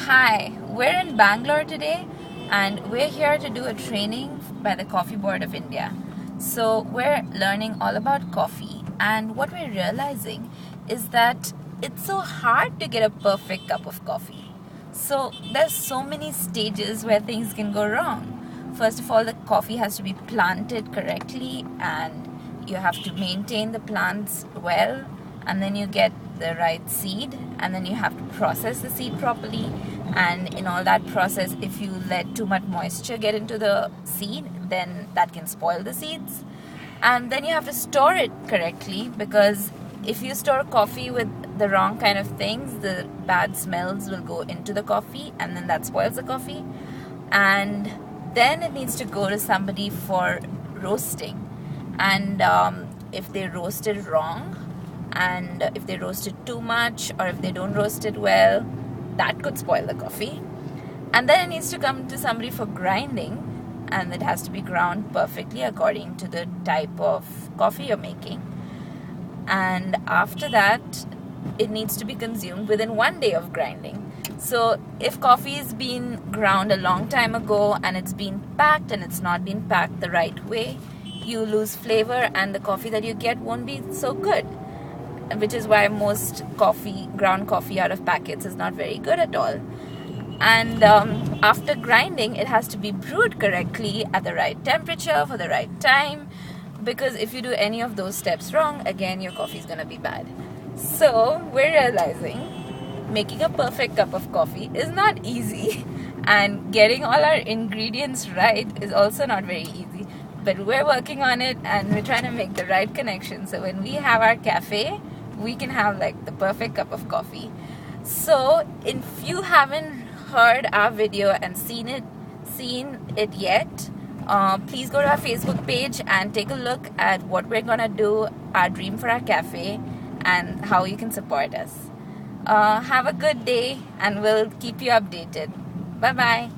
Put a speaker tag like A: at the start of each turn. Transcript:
A: Hi, we're in Bangalore today and we're here to do a training by the Coffee Board of India. So, we're learning all about coffee, and what we're realizing is that it's so hard to get a perfect cup of coffee. So, there's so many stages where things can go wrong. First of all, the coffee has to be planted correctly, and you have to maintain the plants well, and then you get the right seed, and then you have to process the seed properly. And in all that process, if you let too much moisture get into the seed, then that can spoil the seeds. And then you have to store it correctly, because if you store coffee with the wrong kind of things, the bad smells will go into the coffee, and then that spoils the coffee. And then it needs to go to somebody for roasting. And if they roast it wrong, and if they roast it too much, or if they don't roast it well, that could spoil the coffee. And then it needs to come to somebody for grinding, and it has to be ground perfectly according to the type of coffee you're making. And after that, it needs to be consumed within 1 day of grinding. So if coffee has been ground a long time ago and it's been packed and it's not been packed the right way, you lose flavor and the coffee that you get won't be so good, which is why most ground coffee out of packets is not very good at all. And after grinding, it has to be brewed correctly at the right temperature for the right time, because if you do any of those steps wrong, again, your coffee is going to be bad. So we're realizing making a perfect cup of coffee is not easy, and getting all our ingredients right is also not very easy. But we're working on it, and we're trying to make the right connection, so when we have our cafe, we can have like the perfect cup of coffee. So if you haven't heard our video and seen it yet, please go to our Facebook page and take a look at what we're gonna do, our dream for our cafe, and how you can support us. Have a good day, and we'll keep you updated. Bye bye.